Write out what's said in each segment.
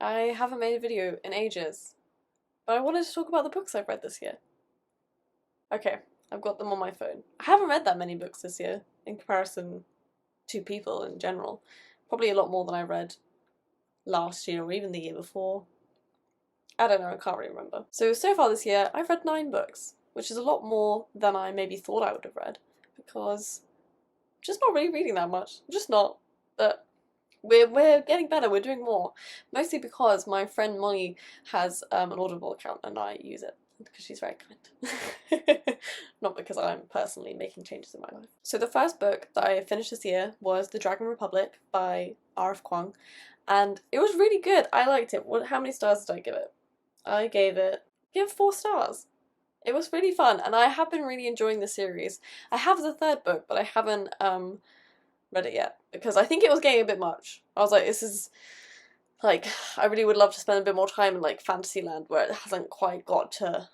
I haven't made a video in ages, but I wanted to talk about the books I've read this year. Okay, I've got them on my phone. I haven't read that many books this year in comparison to people in general. Probably a lot more than I read last year or even the year before. I don't know, I can't really remember. So far this year, I've read 9 books, which is a lot more than I maybe thought I would have read, because I'm just not really reading that much. I'm just not. But we're getting better, we're doing more. Mostly because my friend Molly has an Audible account and I use it because she's very kind. Not because I'm personally making changes in my life. So the first book that I finished this year was The Dragon Republic by R.F. Huang, and it was really good. I liked it. How many stars did I give it? I gave it 4 stars. It was really fun, and I have been really enjoying the series. I have the 3rd book, but I haven't read it yet because I think it was getting a bit much. I was like, this is like, I really would love to spend a bit more time in like Fantasyland where it hasn't quite got to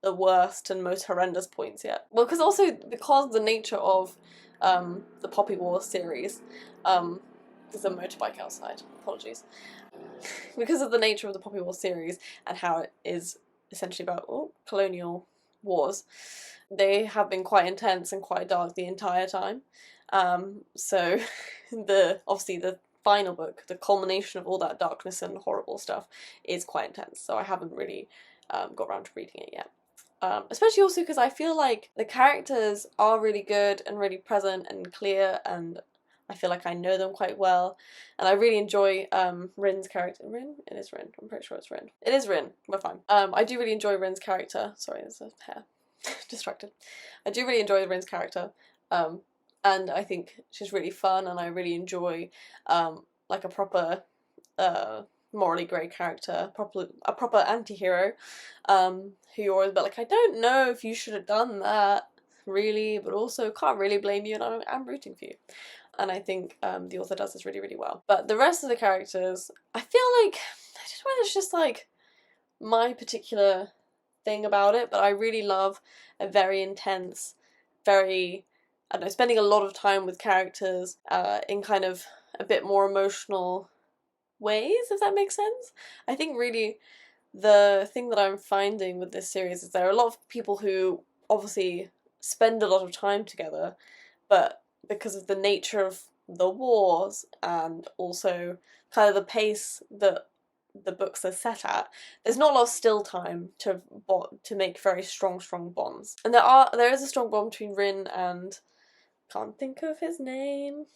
the worst and most horrendous points yet. Well, because the nature of the Poppy Wars series, there's a motorbike outside, apologies. Because of the nature of the Poppy Wars series and how it is essentially about colonial wars, they have been quite intense and quite dark the entire time. So obviously the final book, the culmination of all that darkness and horrible stuff, is quite intense. So I haven't really got around to reading it yet. Especially also because I feel like the characters are really good and really present and clear, and I feel like I know them quite well, and I really enjoy Rin's character. Rin? It is Rin. I'm pretty sure it's Rin. It is Rin. We're fine. I do really enjoy Rin's character. Sorry, there's a hair. Distracted. I do really enjoy Rin's character, and I think she's really fun, and I really enjoy like a proper morally grey character, a proper anti-hero, who you're always a bit like, I don't know if you should have done that, really, but also can't really blame you, and I'm rooting for you. And I think the author does this really, really well. But the rest of the characters, I feel like, I don't know whether it's just like my particular thing about it, but I really love a very intense, very, I don't know, spending a lot of time with characters in kind of a bit more emotional ways, if that makes sense. I think really the thing that I'm finding with this series is there are a lot of people who obviously spend a lot of time together, but because of the nature of the wars and also kind of the pace that the books are set at, there's not a lot of still time to make very strong bonds. And there is a strong bond between Rin and, can't think of his name.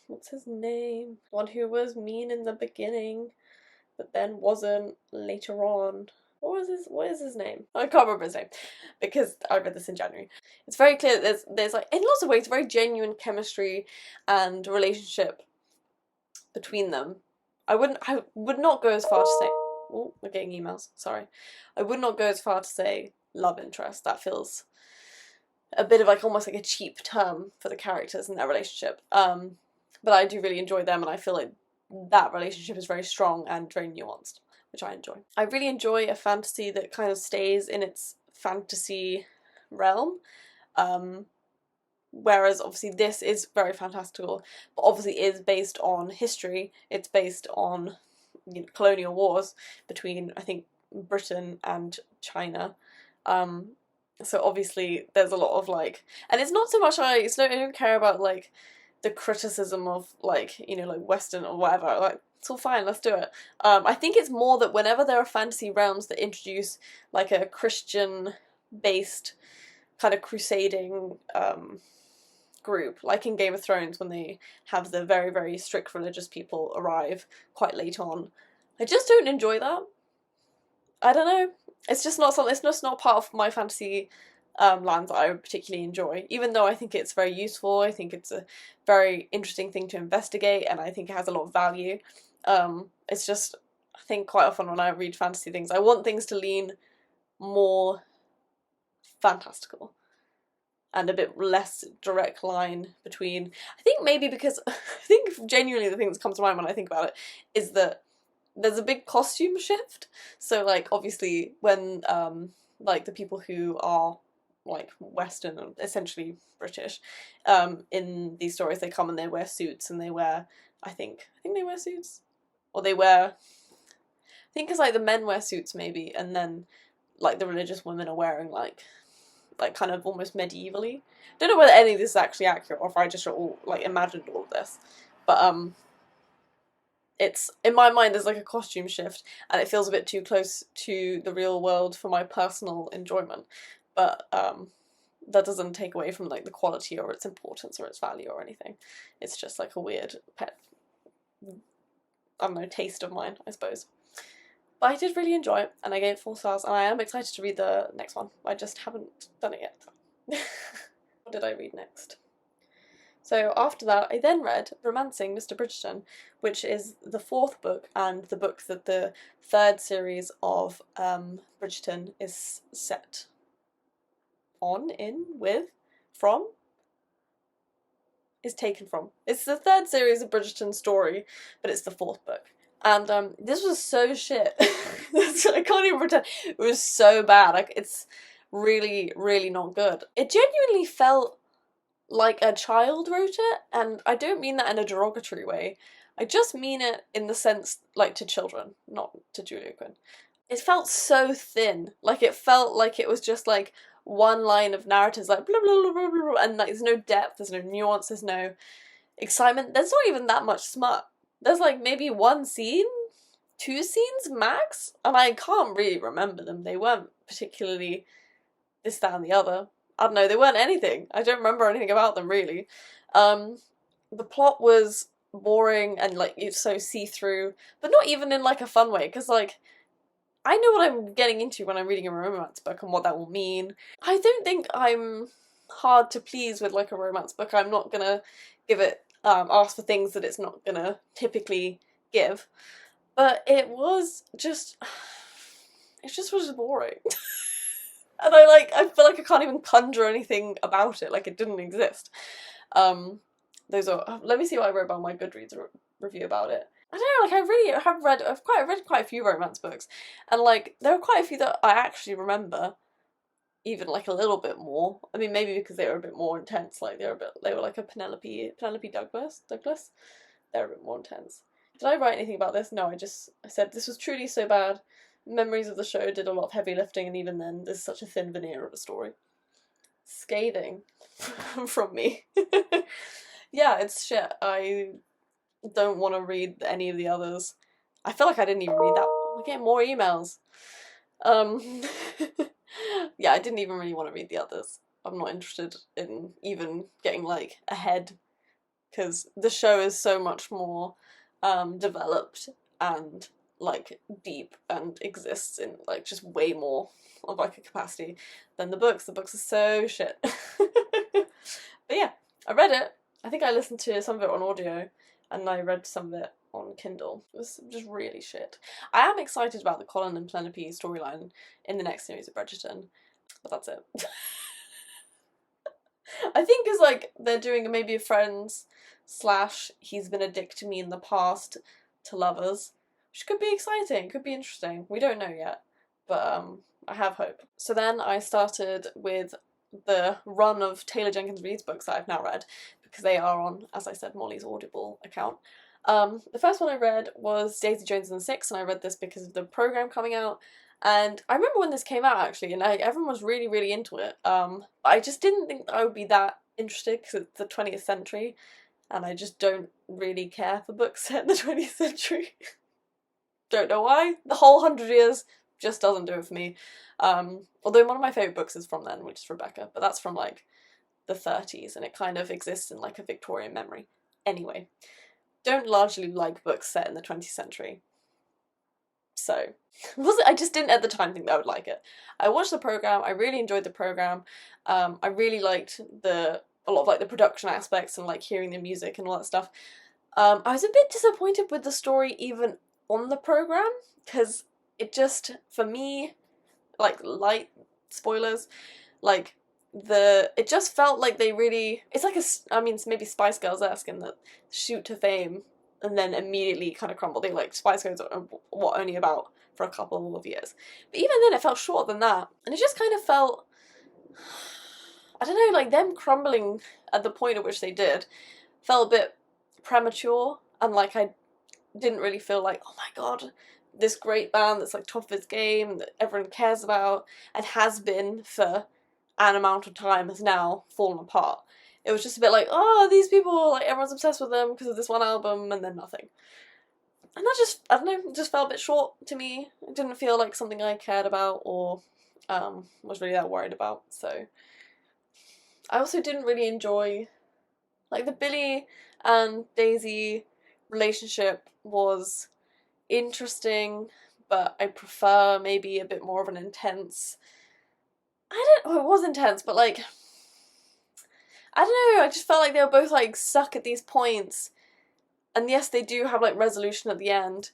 What's his name? One who was mean in the beginning, but then wasn't later on. What is his name? I can't remember his name, because I read this in January. It's very clear that there's like, in lots of ways, very genuine chemistry and relationship between them. I would not go as far to say, oh, we're getting emails, sorry. I would not go as far to say love interest. That feels a bit of like almost like a cheap term for the characters and their relationship. But I do really enjoy them, and I feel like that relationship is very strong and very nuanced, which I enjoy. I really enjoy a fantasy that kind of stays in its fantasy realm, whereas obviously this is very fantastical, but obviously is based on history. It's based on, you know, colonial wars between, I think, Britain and China. So obviously there's a lot of like, and it's not so much I don't care about like the criticism of like, you know, like Western or whatever, like it's all fine, let's do it. I think it's more that whenever there are fantasy realms that introduce like a Christian based kind of crusading group, like in Game of Thrones when they have the very, very strict religious people arrive quite late on, I just don't enjoy that. I don't know, it's just not something, it's just not part of my fantasy lands that I particularly enjoy, even though I think it's very useful. I think it's a very interesting thing to investigate, and I think it has a lot of value. It's just, I think quite often when I read fantasy things, I want things to lean more fantastical and a bit less direct line between, I think maybe because, I think genuinely the thing that comes to mind when I think about it is that there's a big costume shift. So like obviously when like the people who are like Western and essentially British, in these stories they come and they wear suits and they wear, I think they wear suits, or they wear, think it's like the men wear suits maybe, and then like the religious women are wearing like kind of almost medievally. Don't know whether any of this is actually accurate or if I just all like imagined all of this, but it's, in my mind, there's like a costume shift, and it feels a bit too close to the real world for my personal enjoyment. But that doesn't take away from like the quality or its importance or its value or anything. It's just like a weird pet, I don't know, taste of mine, I suppose. But I did really enjoy it, and I gave it 4 stars, and I am excited to read the next one. I just haven't done it yet. What did I read next? So after that, I then read Romancing Mr. Bridgerton, which is the 4th book and the book that the 3rd series of Bridgerton is set on, in, with, from, is taken from. It's the 3rd series of Bridgerton's story, but it's the 4th book. And this was so shit. I can't even pretend. It was so bad. Like, it's really, really not good. It genuinely felt like a child wrote it, and I don't mean that in a derogatory way. I just mean it in the sense, like, to children, not to Julia Quinn. It felt so thin. Like, it felt like it was just, like, one line of narratives, like, blah, blah, blah, blah, blah, and, like, there's no depth, there's no nuance, there's no excitement. There's not even that much smut. There's, like, maybe 1 scene, 2 scenes, max, and I can't really remember them. They weren't particularly this, that, and the other. I don't know, they weren't anything. I don't remember anything about them, really. The plot was boring and, like, it's so see-through, but not even in, like, a fun way, because, like, I know what I'm getting into when I'm reading a romance book and what that will mean. I don't think I'm hard to please with, like, a romance book. I'm not gonna give it, ask for things that it's not gonna typically give. But it was just, it just was boring. And I feel like I can't even conjure anything about it, like it didn't exist. Those are, let me see what I wrote about my Goodreads review about it. I don't know, like I really have read, I've read quite a few romance books, and like there are quite a few that I actually remember, even like a little bit more. I mean, maybe because they were a bit more intense, like they were like a Penelope Douglas. They're a bit more intense. Did I write anything about this? No, I said this was truly so bad. Memories of the show did a lot of heavy lifting, and even then, there's such a thin veneer of a story. Scathing from me. Yeah, it's shit. I don't want to read any of the others. I feel like I didn't even read that. We're getting more emails. Yeah, I didn't even really want to read the others. I'm not interested in even getting like ahead, because the show is so much more developed and like deep and exists in like just way more of like a capacity than the books. The books are so shit. But yeah, I read it. I think I listened to some of it on audio and I read some of it on Kindle. It was just really shit. I am excited about the Colin and Penelope storyline in the next series of Bridgerton, but that's it. I think it's like they're doing maybe a friends / he's been a dick to me in the past to lovers, which could be exciting, could be interesting. We don't know yet, but I have hope. So then I started with the run of Taylor Jenkins Reid's books that I've now read, because they are on, as I said, Molly's Audible account. The first one I read was Daisy Jones and the Six, and I read this because of the programme coming out. And I remember when this came out, actually, and like, everyone was really, really into it. I just didn't think I would be that interested, because it's the 20th century, and I just don't really care for books set in the 20th century. Don't know why. The whole 100 years just doesn't do it for me. Although one of my favourite books is from then, which is Rebecca, but that's from like the 30s, and it kind of exists in like a Victorian memory. Anyway, don't largely like books set in the 20th century. So, I just didn't at the time think that I would like it. I watched the programme, I really enjoyed the programme. I really liked a lot of like the production aspects and like hearing the music and all that stuff. I was a bit disappointed with the story even on the programme, because it just, for me, like light spoilers, like it just felt like they really, it's like it's maybe Spice Girls-esque in that shoot to fame and then immediately kind of crumble. They like Spice Girls are only about for a couple of years, but even then it felt shorter than that, and it just kind of felt, I don't know, like them crumbling at the point at which they did felt a bit premature, and like I didn't really feel like, oh my god, this great band that's like top of its game, that everyone cares about, and has been for an amount of time, has now fallen apart. It was just a bit like, oh, these people, like, everyone's obsessed with them because of this one album, and then nothing. And that just, I don't know, it just felt a bit short to me. It didn't feel like something I cared about or was really that worried about, so. I also didn't really enjoy, like, the Billy and Daisy relationship was interesting, but I prefer maybe a bit more of an intense, it was intense, but like, I don't know, I just felt like they were both like stuck at these points, and yes, they do have like resolution at the end,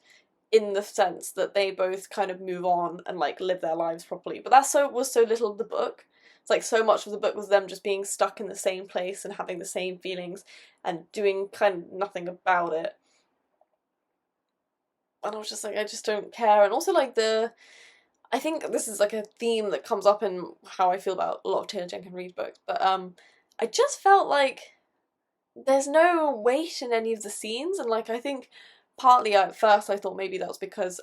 in the sense that they both kind of move on and like live their lives properly, but that was so little of the book. It's like so much of the book was them just being stuck in the same place and having the same feelings and doing kind of nothing about it. And I was just like, I just don't care. And also like I think this is like a theme that comes up in how I feel about a lot of Taylor Jenkins Reid books, but I just felt like there's no weight in any of the scenes, and like I think partly at first I thought maybe that was because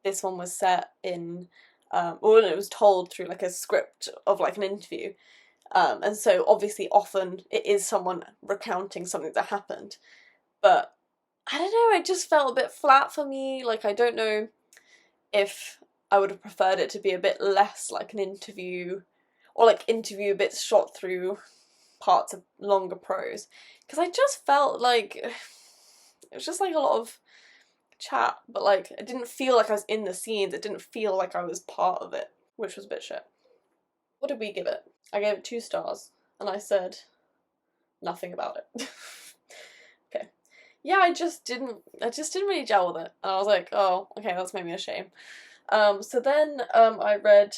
this one was set in or it was told through like a script of like an interview, and so obviously often it is someone recounting something that happened, but I don't know, it just felt a bit flat for me. Like, I don't know if I would have preferred it to be a bit less like an interview, or like interview bits shot through parts of longer prose, because I just felt like it was just like a lot of chat, but like it didn't feel like I was in the scenes, it didn't feel like I was part of it, which was a bit shit. What did we give it? I gave it 2 stars, and I said nothing about it. Okay. Yeah, I just didn't really gel with it, and I was like, oh, okay, that's maybe a shame. So then I read,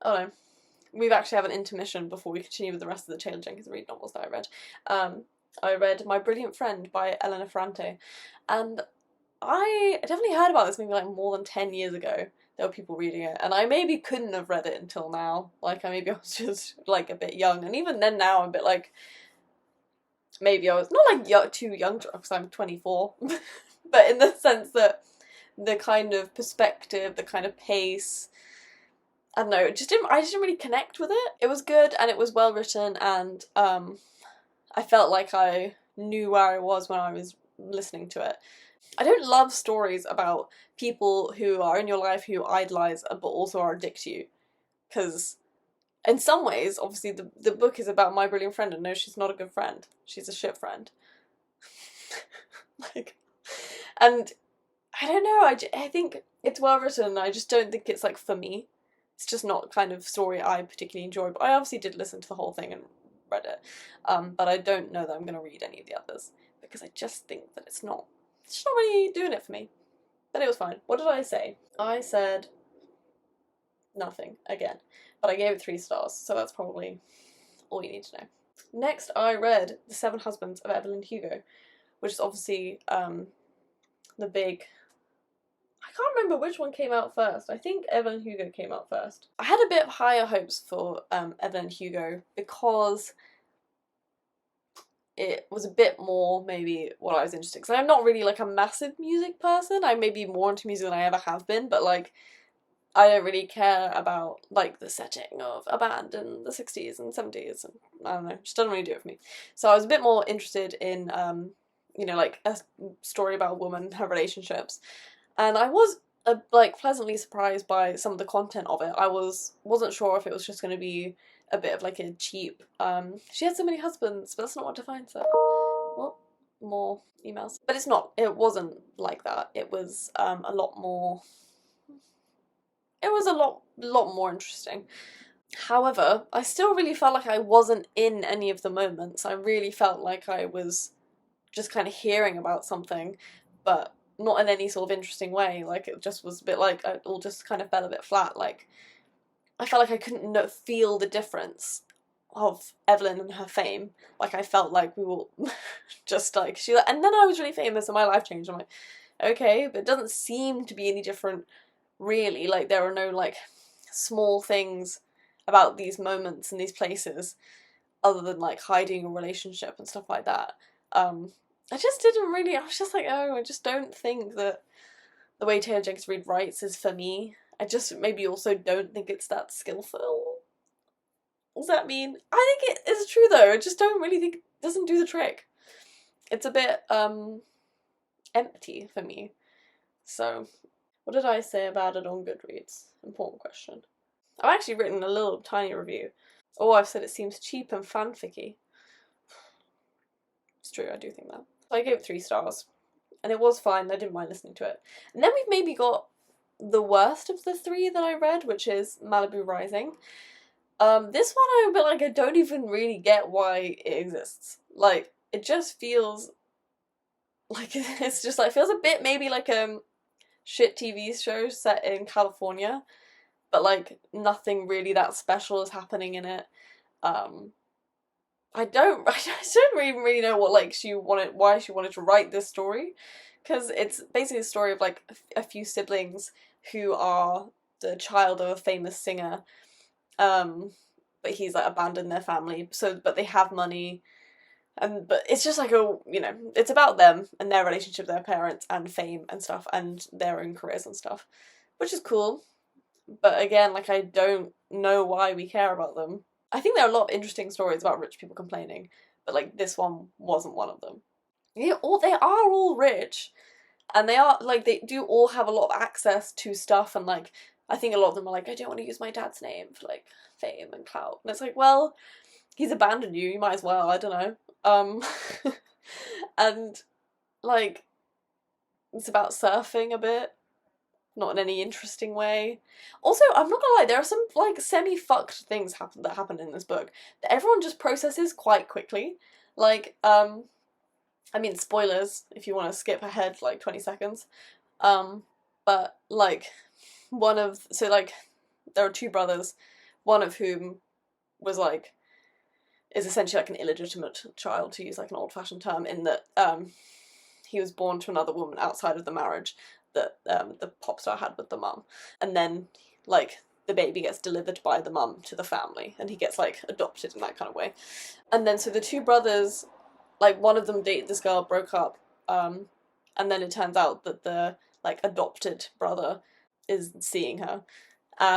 oh no, we actually have an intermission before we continue with the rest of the Taylor Jenkins Reid novels that I read. I read My Brilliant Friend by Elena Ferrante, and I definitely heard about this maybe like more than 10 years ago. There were people reading it, and I maybe couldn't have read it until now. Like, I was just like a bit young, and even then now I'm a bit like, maybe I was not like too young because I'm 24, but in the sense that the kind of perspective, the kind of pace, I don't know, I just didn't really connect with it. It was good and it was well written, and I felt like I knew where I was when I was listening to it. I don't love stories about people who are in your life who idolise but also are addicted to you, because in some ways, obviously, the book is about my brilliant friend, and no, she's not a good friend. She's a shit friend. Like, and I don't know, I think it's well written, I just don't think it's like for me. It's just not kind of story I particularly enjoy, but I obviously did listen to the whole thing and read it. But I don't know that I'm going to read any of the others, because I just think that it's not really doing it for me. But it was fine. What did I say? I said nothing again, but I gave it 3 stars, so that's probably all you need to know. Next, I read The Seven Husbands of Evelyn Hugo, which is obviously the big... I can't remember which one came out first. I think Evelyn Hugo came out first. I had a bit of higher hopes for Evelyn Hugo because it was a bit more maybe what I was interested in. Because I'm not really like a massive music person. I may be more into music than I ever have been, but like I don't really care about like the setting of a band in the 60s and 70s, and I don't know, it just doesn't really do it for me. So I was a bit more interested in you know, like a story about a woman and her relationships. And I was like pleasantly surprised by some of the content of it. I wasn't sure if it was just going to be a bit of like a cheap she had so many husbands, but that's not what defines her. Well, more emails. But it's not. It wasn't like that. It was a lot more. It was a lot more interesting. However, I still really felt like I wasn't in any of the moments. I really felt like I was just kind of hearing about something, but not in any sort of interesting way. Like, it just was a bit like it all just kind of fell a bit flat. Like, I felt like I couldn't feel the difference of Evelyn and her fame. Like, I felt like we were just like and then I was really famous and my life changed. I'm like, okay, but it doesn't seem to be any different really. Like, there are no like small things about these moments and these places other than like hiding a relationship and stuff like that. I just didn't really, I was just like, oh, I just don't think that the way Taylor Jenkins Reid writes is for me. I just maybe also don't think it's that skillful. What does that mean? I think it is true though, I just don't really think it doesn't do the trick. It's a bit, empty for me. So, what did I say about it on Goodreads? Important question. I've actually written a little tiny review. Oh, I've said it seems cheap and fanficky. It's true, I do think that. So I gave it 3 stars. And it was fine, I didn't mind listening to it. And then we've maybe got the worst of the 3 that I read, which is Malibu Rising. This one I'm a bit like, I don't even really get why it exists. Like, it just feels like, it's just like, feels a bit maybe like a shit TV show set in California, but like nothing really that special is happening in it. I don't even really know what like why she wanted to write this story, because it's basically a story of like a few siblings who are the child of a famous singer, but he's like abandoned their family, but they have money, but it's just like it's about them and their relationship with their parents and fame and stuff and their own careers and stuff, which is cool, but again, like, I don't know why we care about them. I think there are a lot of interesting stories about rich people complaining, but like this one wasn't one of them. They are all rich, and they do all have a lot of access to stuff, and like I think a lot of them are like, I don't want to use my dad's name for like fame and clout, and it's like, well, he's abandoned you, you might as well, I don't know. And like it's about surfing a bit. Not in any interesting way. Also, I'm not gonna lie, there are some like semi-fucked things that happen in this book that everyone just processes quite quickly. Like, I mean, spoilers if you want to skip ahead like 20 seconds. But like there are 2 brothers, one of whom is essentially like an illegitimate child, to use like an old-fashioned term, in that he was born to another woman outside of the marriage that the pop star had with the mum, and then like the baby gets delivered by the mum to the family, and he gets like adopted in that kind of way. And then so the 2 brothers, like one of them dated this girl, broke up, and then it turns out that the like adopted brother is seeing her,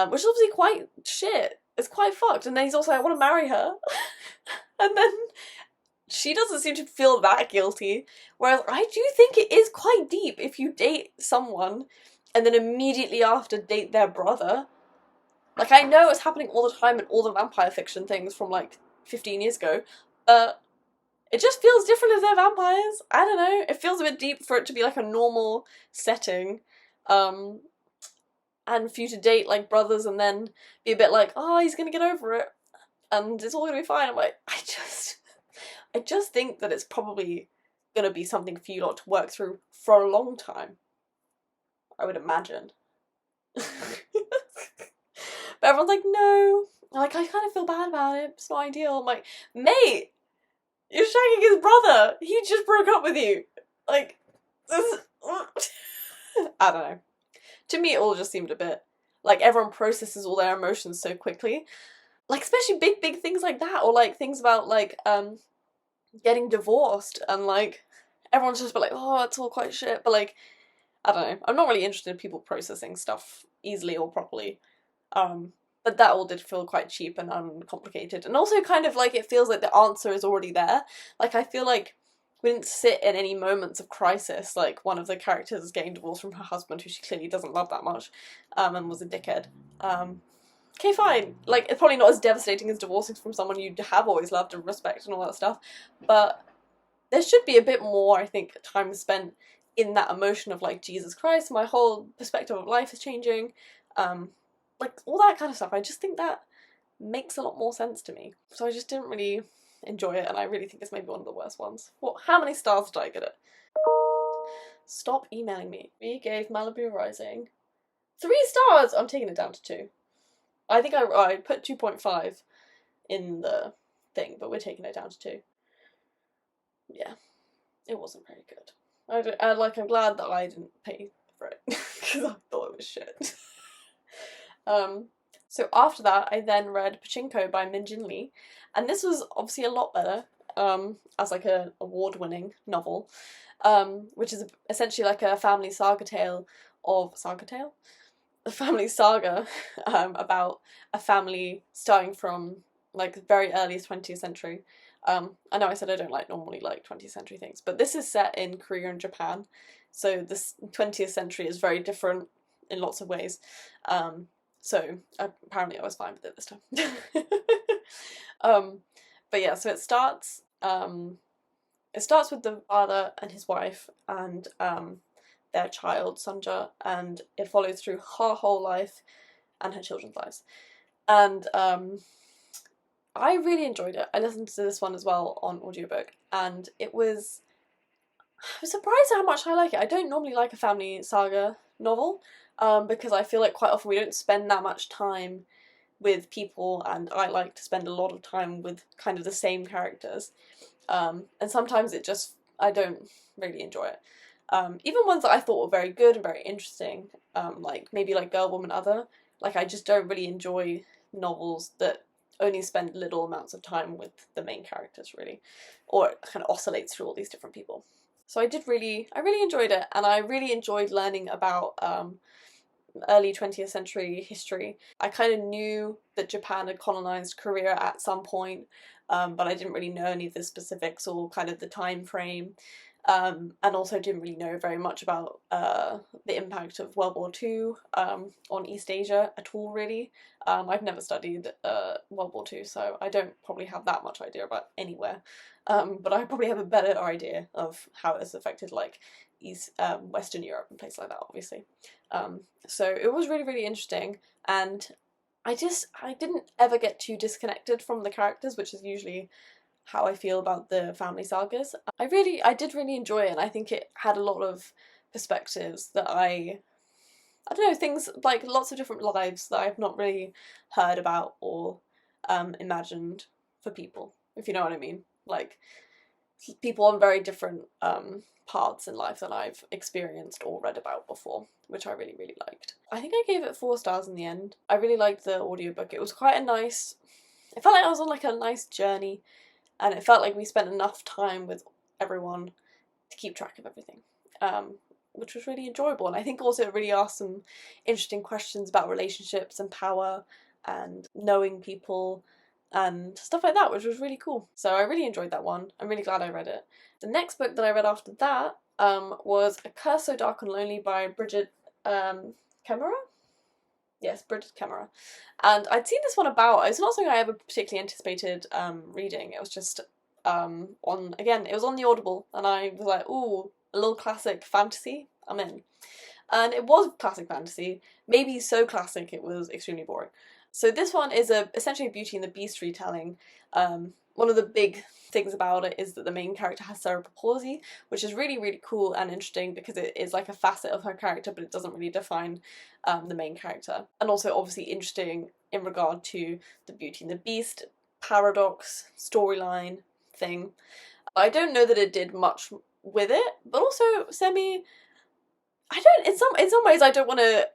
which is obviously quite shit. It's quite fucked. And then he's also like, I want to marry her. And then she doesn't seem to feel that guilty, whereas I do think it is quite deep if you date someone and then immediately after date their brother. Like, I know it's happening all the time in all the vampire fiction things from like 15 years ago, but it just feels different if they're vampires. I don't know, it feels a bit deep for it to be like a normal setting, and for you to date like brothers and then be a bit like, oh, he's gonna get over it and it's all gonna be fine. I'm like, I just think that it's probably gonna be something for you lot to work through for a long time, I would imagine. But everyone's like, no. Like, I kind of feel bad about it. It's not ideal. I'm like, mate, you're shagging his brother. He just broke up with you. Like, this I don't know. To me, it all just seemed a bit like everyone processes all their emotions so quickly. Like, especially big things like that, or like things about like getting divorced, and like everyone's just like, oh, it's all quite shit. But like, I don't know. I'm not really interested in people processing stuff easily or properly. But that all did feel quite cheap and uncomplicated, and also kind of like it feels like the answer is already there. Like, I feel like we didn't sit in any moments of crisis, like one of the characters is getting divorced from her husband, who she clearly doesn't love that much, and was a dickhead. Okay, fine. Like, it's probably not as devastating as divorcing from someone you have always loved and respect and all that stuff, but there should be a bit more, I think, time spent in that emotion of like, Jesus Christ, my whole perspective of life is changing, like all that kind of stuff. I just think that makes a lot more sense to me. So I just didn't really enjoy it, and I really think it's maybe one of the worst ones. How many stars did I get it? Stop emailing me. We gave Malibu Rising 3 stars! I'm taking it down to 2. I think I put 2.5 in the thing, but we're taking it down to 2. Yeah, it wasn't very good. I'm glad that I didn't pay for it, because I thought it was shit. So after that, I then read Pachinko by Min Jin Lee, and this was obviously a lot better. as like a award-winning novel, which is essentially like a family saga tale of a family saga about a family starting from like the very early 20th century. I know I said I don't normally like 20th century things, but this is set in Korea and Japan, so this 20th century is very different in lots of ways. So apparently I was fine with it this time. But yeah, so it starts with the father and his wife and their child Sunja, and it follows through her whole life and her children's lives. And I really enjoyed it. I listened to this one as well on audiobook, and I was surprised at how much I like it. I don't normally like a family saga novel, because I feel like quite often we don't spend that much time with people, and I like to spend a lot of time with kind of the same characters. And sometimes I don't really enjoy it. Even ones that I thought were very good and very interesting, like maybe like Girl, Woman, Other, like I just don't really enjoy novels that only spend little amounts of time with the main characters, really, or it kind of oscillates through all these different people. So I really enjoyed it, and I really enjoyed learning about early 20th century history. I kind of knew that Japan had colonized Korea at some point, but I didn't really know any of the specifics or kind of the time frame. And also didn't really know very much about the impact of World War II on East Asia at all, really. I've never studied World War II, so I don't probably have that much idea about anywhere. But I probably have a better idea of how it's affected, like, Western Europe and places like that, obviously. So it was really interesting, and I didn't ever get too disconnected from the characters, which is usually how I feel about the family sagas. I did really enjoy it, and I think it had a lot of perspectives that I don't know, things like lots of different lives that I've not really heard about or imagined for people, if you know what I mean. Like, people on very different paths in life that I've experienced or read about before, which I really liked. I think I gave it 4 stars in the end. I really liked the audiobook. It was quite it felt like I was on like a nice journey, and it felt like we spent enough time with everyone to keep track of everything, which was really enjoyable. And I think also it really asked some interesting questions about relationships and power and knowing people and stuff like that, which was really cool. So I really enjoyed that one. I'm really glad I read it. The next book that I read after that was A Curse So Dark and Lonely by Brigid Kemmerer? Yes, Brigid Kemmerer. And I'd seen this one about, it's not something I ever particularly anticipated reading. It was just it was on the Audible, and I was like, ooh, a little classic fantasy, I'm in. And it was classic fantasy, maybe so classic it was extremely boring. So this one is essentially a Beauty and the Beast retelling. One of the big things about it is that the main character has cerebral palsy, which is really cool and interesting because it is like a facet of her character, but it doesn't really define the main character. And also obviously interesting in regard to the Beauty and the Beast paradox storyline thing. I don't know that it did much with it, but also in some ways I don't want to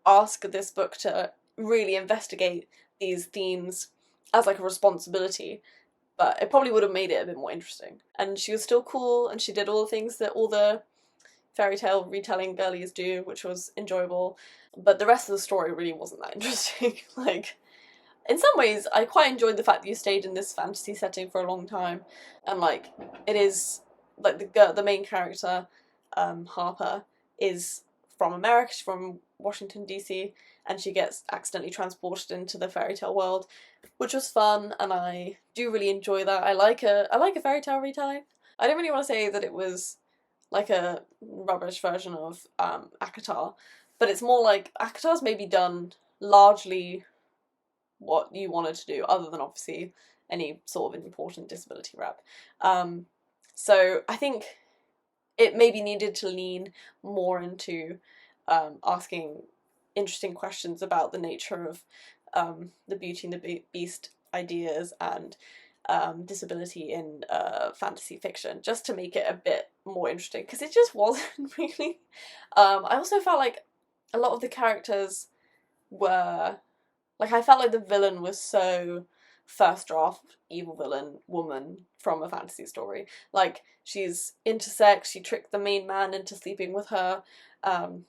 ask this book to really investigate these themes as like a responsibility, but it probably would have made it a bit more interesting. And she was still cool, and she did all the things that all the fairy tale retelling girlies do, which was enjoyable, but the rest of the story really wasn't that interesting. Like, in some ways I quite enjoyed the fact that you stayed in this fantasy setting for a long time, and like it is like the main character, Harper, is from America. She's from Washington DC, and she gets accidentally transported into the fairy tale world, which was fun, and I do really enjoy that. I like a fairy tale retelling. I don't really want to say that it was like a rubbish version of ACOTAR, but it's more like ACOTAR's maybe done largely what you wanted to do, other than obviously any sort of important disability rep. So I think it maybe needed to lean more into asking interesting questions about the nature of the Beauty and the Beast ideas and disability in fantasy fiction, just to make it a bit more interesting, because it just wasn't really. I also felt like a lot of the characters were, like, I felt like the villain was so first draft evil villain woman from a fantasy story. Like, she's intersex, she tricked the main man into sleeping with her, and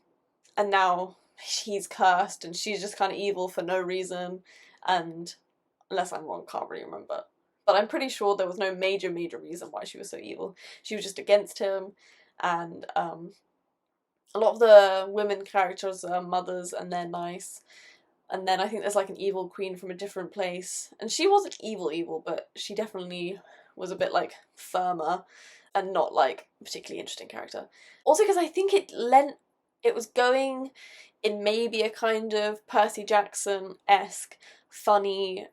now he's cursed and she's just kind of evil for no reason, and unless I'm wrong, can't really remember. But I'm pretty sure there was no major reason why she was so evil. She was just against him, and a lot of the women characters are mothers and they're nice. And then I think there's like an evil queen from a different place. And she wasn't evil, but she definitely was a bit like firmer and not like a particularly interesting character. Also because I think it was going in maybe a kind of Percy Jackson-esque funny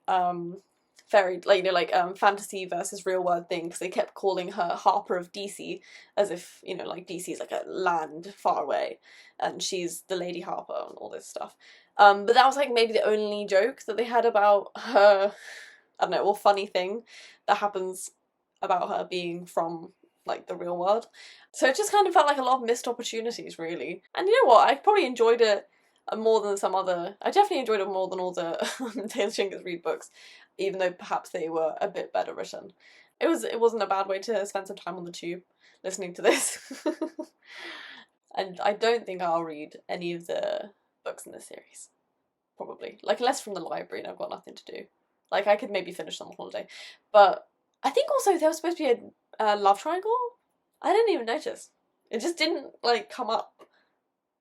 fairy, like, you know, fantasy versus real world thing, because they kept calling her Harper of DC, as if, you know, like DC's like a land far away and she's the Lady Harper and all this stuff. But that was like maybe the only joke that they had about her, I don't know, or funny thing that happens about her being from like the real world. So it just kind of felt like a lot of missed opportunities, really. And you know what, I probably enjoyed it more than some other, I definitely enjoyed it more than all the Taylor Jenkins Reid books, even though perhaps they were a bit better written. It wasn't a bad way to spend some time on the tube listening to this. And I don't think I'll read any of the books in this series. Probably. Like, unless from the library and I've got nothing to do. Like, I could maybe finish them on holiday. But I think also there was supposed to be a love triangle. I didn't even notice. It just didn't, like, come up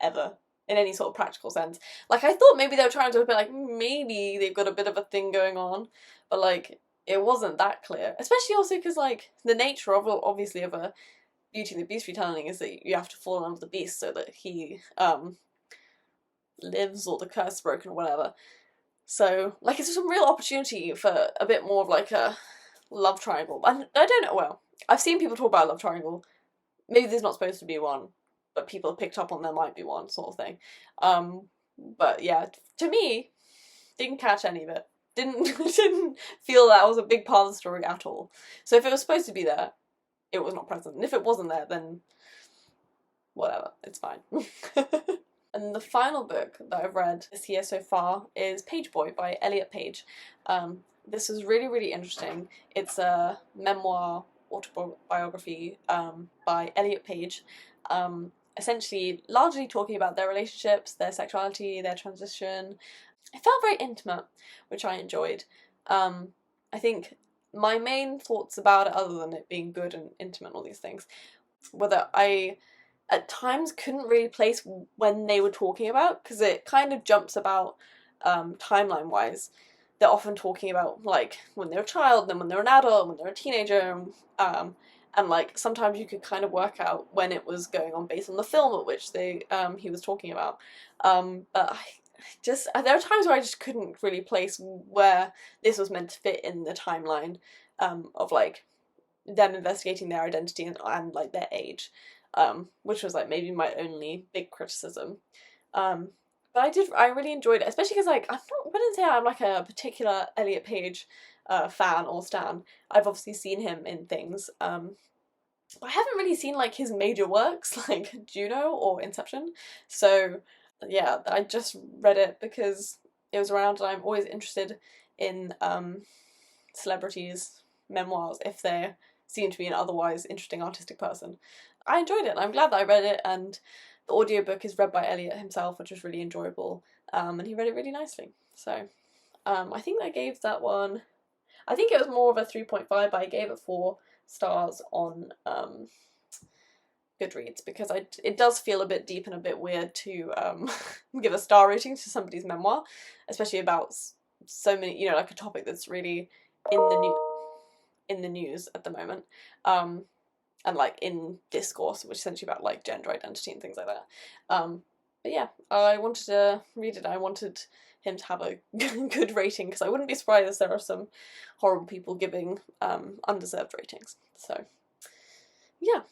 ever in any sort of practical sense. Like, I thought maybe they were trying to be like, maybe they've got a bit of a thing going on, but like, it wasn't that clear. Especially also because, like, the nature of, obviously, of a Beauty and the Beast retelling is that you have to fall in love with the beast so that he lives or the curse is broken or whatever. So, like, it's some real opportunity for a bit more of like a love triangle. I don't know, well, I've seen people talk about a love triangle. Maybe there's not supposed to be one, but people have picked up on there might be one, sort of thing. But yeah, to me, didn't catch any of it. Didn't feel that was a big part of the story at all. So if it was supposed to be there, it was not present. And if it wasn't there, then whatever, it's fine. And the final book that I've read this year so far is Pageboy by Elliot Page. This is really, really interesting. It's a memoir autobiography by Elliot Page, essentially largely talking about their relationships, their sexuality, their transition. It felt very intimate, which I enjoyed. I think my main thoughts about it, other than it being good and intimate and all these things, were that I at times couldn't really place when they were talking about, because it kind of jumps about timeline wise. They're often talking about like when they're a child, then when they're an adult, when they're a teenager, and like sometimes you could kind of work out when it was going on based on the film at which he was talking about. But there are times where I just couldn't really place where this was meant to fit in the timeline of like them investigating their identity and like their age, which was like maybe my only big criticism. But I really enjoyed it, especially because like I wouldn't say I'm like a particular Elliot Page fan or stan. I've obviously seen him in things, but I haven't really seen like his major works like Juno or Inception. So yeah, I just read it because it was around, and I'm always interested in celebrities' memoirs if they seem to be an otherwise interesting artistic person. I enjoyed it, and I'm glad that I read it, and the audiobook is read by Elliot himself, which was really enjoyable, and he read it really nicely. So I think I gave that one, I think it was more of a 3.5, but I gave it 4 stars on Goodreads, because it does feel a bit deep and a bit weird to give a star rating to somebody's memoir, especially about so many, you know, like a topic that's really in the news at the moment, and like in discourse, which is essentially about like gender identity and things like that. But yeah, I wanted to read it. I wanted him to have a good rating, because I wouldn't be surprised if there are some horrible people giving undeserved ratings. So yeah,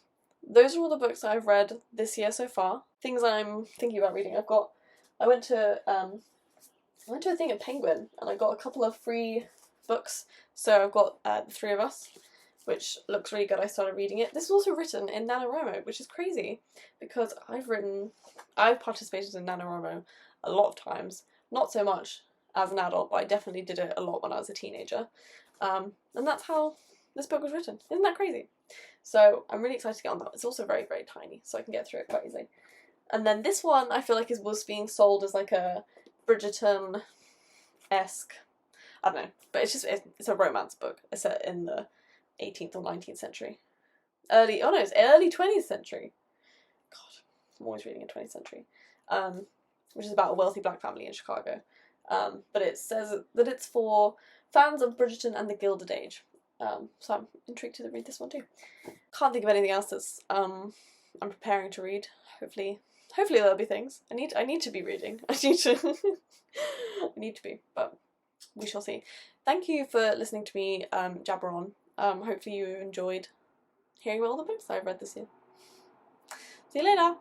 those are all the books that I've read this year so far. Things I'm thinking about reading. I went to a thing at Penguin, and I got a couple of free books. So I've got The Three of Us, which looks really good. I started reading it. This is also written in NaNoWriMo, which is crazy, because I've participated in NaNoWriMo a lot of times. Not so much as an adult, but I definitely did it a lot when I was a teenager. And that's how this book was written. Isn't that crazy? So I'm really excited to get on that. It's also very, very tiny, so I can get through it quite easily. And then this one, I feel like was being sold as like a Bridgerton-esque, I don't know, but it's a romance book. It's set in the 18th or 19th century. It's early 20th century. God, I'm always reading in 20th century. Which is about a wealthy black family in Chicago. But it says that it's for fans of Bridgerton and the Gilded Age. So I'm intrigued to read this one too. Can't think of anything else that's I'm preparing to read. Hopefully there'll be things. I need to be reading. I need to be, but we shall see. Thank you for listening to me jabber on. Hopefully you enjoyed hearing about all the books I've read this year. See you later!